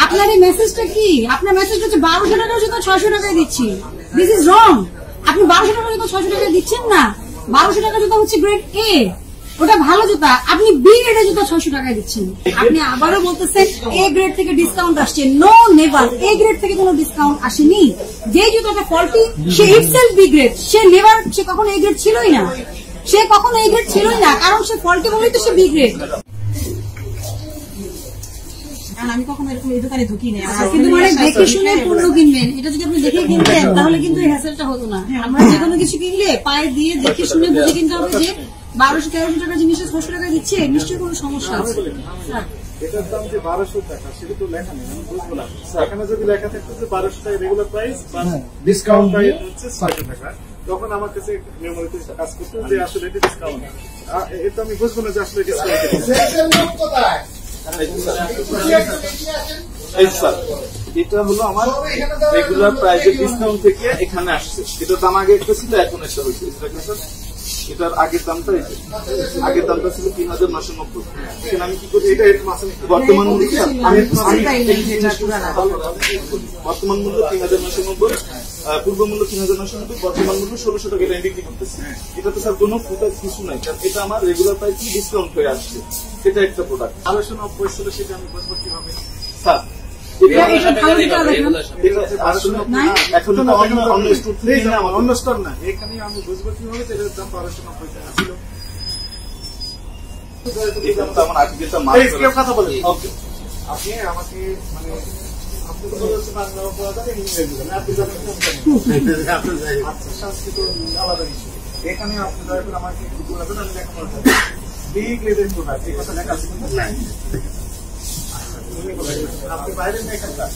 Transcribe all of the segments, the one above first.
আপনার এই মেসেজটা কি? আপনার মেসেজ হচ্ছে 1200 টাকার জুতা 600 টাকায় দিচ্ছি। This is wrong. আপনি 1200 টাকার জুতা 600 টাকায় দিচ্ছেন না। 1200 টাকার জুতা হচ্ছে গ্রেড এ, ওটা ভালো জুতা। আপনি বি গ্রেডের জুতা 600 টাকায় দিচ্ছেন। আপনি আবারও বলতেছেন এ গ্রেড থেকে ডিসকাউন্ট আসছে। No, never. এ গ্রেড থেকে কোনো ডিসকাউন্ট আসেনি। যে জুতাটা ফল্টি সে ইটসেলফ বি গ্রেড। সে নেভার, সে কখনো এ গ্রেড ছিলই না। সে কখনো এই গ্রেড ছিলই না, কারণ সে ফল্টি বলেই তো সে বি গ্রেড। আমি কখনো এরকম এই দোকানে ঢুকি না, কিন্তু মানে দেখে শুনে পণ্য কিনবেন। এটা যদি আপনি দেখে কিনতেন তাহলে কিন্তু এই হ্যাসেলটা হতো না। আমরা যে কোনো কিছু কিনলে পায়ে দিয়ে দেখে শুনে বুঝে কিনতে হবে যে 1200-1300 টাকার জিনিসটা 600 টাকা দিচ্ছে, নিশ্চয়ই কোনো সমস্যা আছে। এটার দাম যে 1200 টাকা সেটা তো লেখা নেই, আমি বুঝবো না। এখানে যদি লেখা থাকতো যে 1200 টাকা রেগুলার প্রাইস বা ডিসকাউন্ট প্রাইস হচ্ছে 600 টাকা, তখন আমার কাছে মেমোরিতে কাজ করতো যে আসলে এটা ডিসকাউন্ট। এটা আমি বুঝবো না যে আসলে ডিসকাউন্ট। এটা হলো আমার রেগুলার প্রাইসের ডিসকাউন্ট থেকে এখানে আসছে। এটার দাম আগে একটা ছিল, এখন একটা হয়েছে। এটার আগের দামটা ছিল 3990। এখানে আমি কি করি, এটা বর্তমান মূল্য 3990, পূর্ব মূল্য 3990, বর্তমান মূল্য 1600 টাকা এটা বিক্রি করতেছি। এটা তো স্যার কোনো কিছু নাই, এটা আমার রেগুলার প্রাইস ডিসকাউন্ট হয়ে আসছে। এটা একটা প্রোডাক্ট 1290 ছিল, সেটা আমি বুঝবো কিভাবে স্যার? অন্য স্টোর না, এখানে আমি বুঝবো কিভাবে এটার দাম 1290 টাকা ছিল। কথা বলেন আপনি আমাকে, মানে আলাদা ইস্যু। এখানে আপনি দয়া করে আমাকে বলবেন, আমি লেখাপড়া বি গ্রেডের প্রোডাক্ট, এই কথা লেখা আছে আপনি বাইরে লেখাপড়া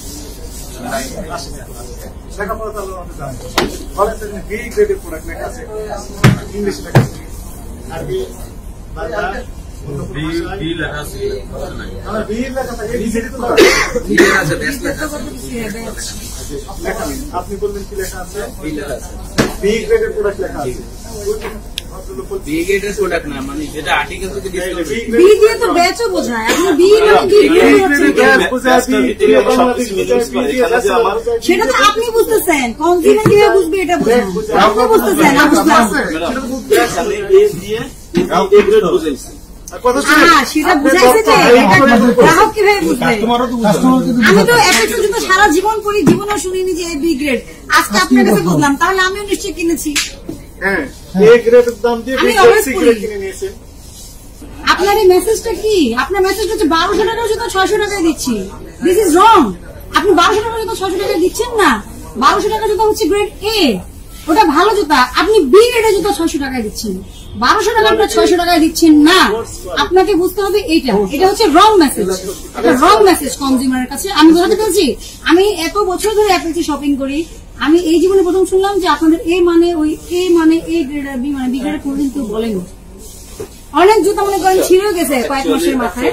তো আমাকে জানেন। বলেন বি গ্রেডের প্রোডাক্ট লেখা আছে ইংলিশে লেখা আছে, আরবি বাংলা আপনি বলবেন কি লেখা আছে? বি গ্রেডের প্রোডাক্ট লেখা আছে। বি গ্রেডের প্রোডাক্ট না, মানে যেটা আর্টিকেল থেকে বি দিয়ে তো ব্যাচও বোঝায়। আপনি বি মানে কি সেটা তো আপনি বুঝতেছেন, কনজিউমার কিভাবে বুঝবে এটা বুঝেন, আপনি বুঝতেছেন না বুঝতেছেন। সেটা বুঝাইছে যে গ্রাহক কিভাবে বুঝবে? আমি তো একটা জুতো সারা জীবন পরি, জীবনেও শুনিনি যে বি গ্রেড। আজকে আপনার কাছে বুঝলাম, তাহলে আমিও নিশ্চয়ই কিনেছি। আপনার এই মেসেজটা কি? আপনার মেসেজ হচ্ছে 1200 টাকার জুতো 600 টাকায় দিচ্ছি। This is wrong. আপনি 1200 টাকার জুতো 600 টাকায় দিচ্ছেন না। 1200 টাকার জুতো হচ্ছে গ্রেড এ, ওটা ভালো জুতা। আপনি বি গ্রেডের জুতো 600 টাকায় দিচ্ছেন। 1200 টাকা 600 টাকায় দিচ্ছেন না। আপনাকে বুঝতে হবে এটা হচ্ছে রং মেসেজ। এটা রং মেসেজ কনজিউমারের কাছে। আমি বোঝাতে পেরেছি? আমি এত বছর ধরে অ্যাপেলসি শপিং করি, আমি এই জীবনে প্রথম শুনলাম যে আপনাদের এ মানে ওই এ মানে এ গ্রেড আর বি মানে বি গ্রেড কোনদিন কেউ বলেনি। অনেক জুতা মনে করেন ছিঁড়ে গেছে কয়েক মাসের মাথায়।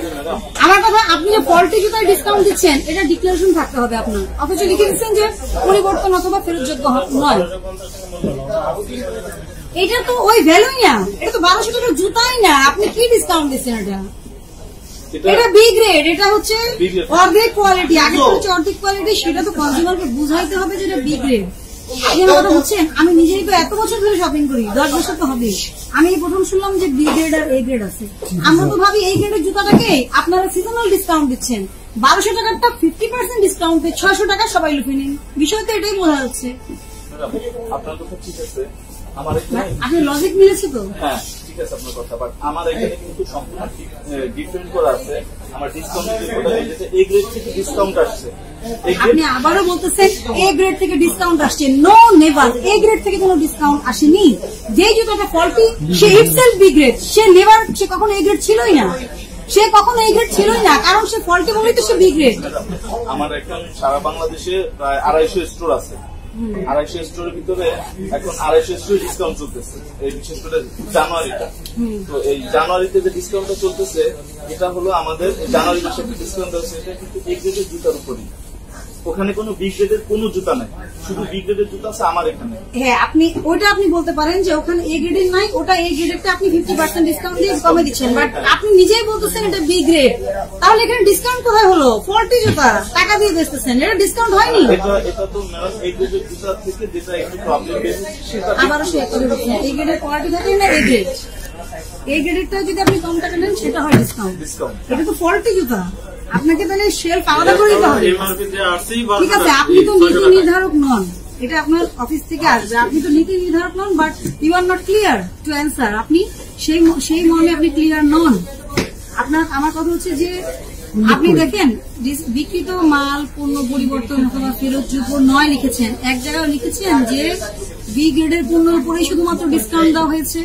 আমার কথা, আপনি যে ফল্টি জুতায় ডিসকাউন্ট দিচ্ছেন এটা ডিক্লারেশন থাকতে হবে আপনার, অথচ লিখে দিচ্ছেন যে পরিবর্তন অথবা ফেরতযোগ্য নয়। এটা তো ওই ভ্যালুই না, এটা তো 1200 টাকার জুতাই না। আপনি কি ডিসকাউন্ট দিচ্ছেন? এটা বি গ্রেড, এটা হচ্ছে অর্ধেক কোয়ালিটি। আগে হচ্ছে অর্ধেক কোয়ালিটি, সেটা তো কনজিউমারকে বুঝাইতে হবে যে এটা বি গ্রেড। আপনি আমার কথা বুঝছেন? আমি নিজেই তো এত বছর ধরে শপিং করি, 10 বছর তো হবে। আমি প্রথম শুনলাম যে বি গ্রেড আর এ গ্রেড আছে। আমরা তো ভাবি এই গ্রেডের জুতাটাকে আপনারা সিজনাল ডিসকাউন্ট দিচ্ছেন। 1200 টাকারটা 50% ডিসকাউন্টে 600 টাকা সবাই লুফে নিন। বিষয় তো এটাই বোঝা যাচ্ছে। আপনার কথা ঠিক আছে, আপনার লজিক মিলেছে তো? হ্যাঁ ঠিক আছে আপনার কথা, বাট আমার এখানে কিন্তু সম্পূর্ণ ডিফারেন্ট করা আছে। আমার ডিসকাউন্ট এ গ্রেড থেকে ডিসকাউন্ট আসছে। আপনি আবারও বলতেছেন এ গ্রেড থেকে ডিসকাউন্ট আসছে। No, never. এ গ্রেড থেকে কোনো ডিসকাউন্ট আসেনি। যে জুতাটা ফল্টি সে ইটসেলফ বি গ্রেড। সে নেভার, সে কখনো এ গ্রেড ছিলই না। সে কখনো এই গ্রেড ছিলই না, কারণ সে ফল্টি বলেই তো সে বি গ্রেড। আমার এখন সারা বাংলাদেশে প্রায় 250 স্টোর আছে। 250 স্টোরের ভিতরে এখন 250 স্টোরে ডিসকাউন্ট চলতেছে, এই বিশেষ করে জানুয়ারিটা। তো এই জানুয়ারিতে যে ডিসকাউন্টটা চলতেছে, এটা হলো আমাদের জানুয়ারি মাসে একটা ডিসকাউন্ট আছে, এটা কিন্তু এই গ্রেডের জুতার উপরই। ওখানে কোনো বি গ্রেডের কোনো জুতা নাই, শুধু বি গ্রেডের জুতা আছে আমার এখানে। হ্যাঁ, আপনি ওইটা আপনি বলতে পারেন যে ওখানে এ গ্রেডের নাই, ওটা এ গ্রেডেরটা আপনি 50% ডিসকাউন্ট দিয়ে কমে দিচ্ছেন, বাট আপনি নিজেই বলতেছেন এটা বি গ্রেড, তাহলে এখানে ডিসকাউন্ট কোথায় হলো? 40 জুতা টাকা দিয়ে বেচতেছেন, এটা ডিসকাউন্ট হয়নি। এটা তো ম্যাডাম এই গ্রেডের জুতা থেকে যেটা একটু প্রবলেম বেশি সেটা আবারও সে করে দিচ্ছেন, এই গ্রেডের কোয়ালিটি থাকে না, এ গ্রেড এই গ্রেডেরটা যদি আপনি কম টাকা নেন সেটা হয় ডিসকাউন্ট। এটা তো 40 জুতা, আপনাকে তাহলে শেলফ আলাদা করে দিতে হবে। ঠিক আছে, আপনি তো নীতি নির্ধারক নন, এটা আপনার অফিস থেকে আসবে, আপনি তো নীতি নির্ধারক নন, but you are not clear to answer. আপনি সেই মর্মে আপনি ক্লিয়ার নন। আমার কথা হচ্ছে যে আপনি দেখেন বিক্রিত মাল পণ্য পরিবর্তন অথবা ফেরতযোগ্য নয় লিখেছেন, এক জায়গায় লিখেছেন যে বি গ্রেডের পণ্যের উপরেই শুধুমাত্র ডিসকাউন্ট দেওয়া হয়েছে,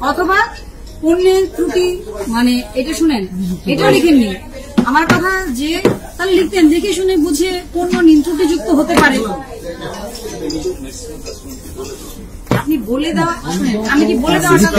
অথবা পণ্যের ত্রুটি, মানে এটা শুনেন, এটাও লিখেননি। আমার কথা যে তাহলে লিখতেন দেখে শুনে বুঝে পণ্য ত্রুটিযুক্ত হতে পারে। আপনি বলে দেওয়া, শুনেন, আমি কি বলে দেওয়াটা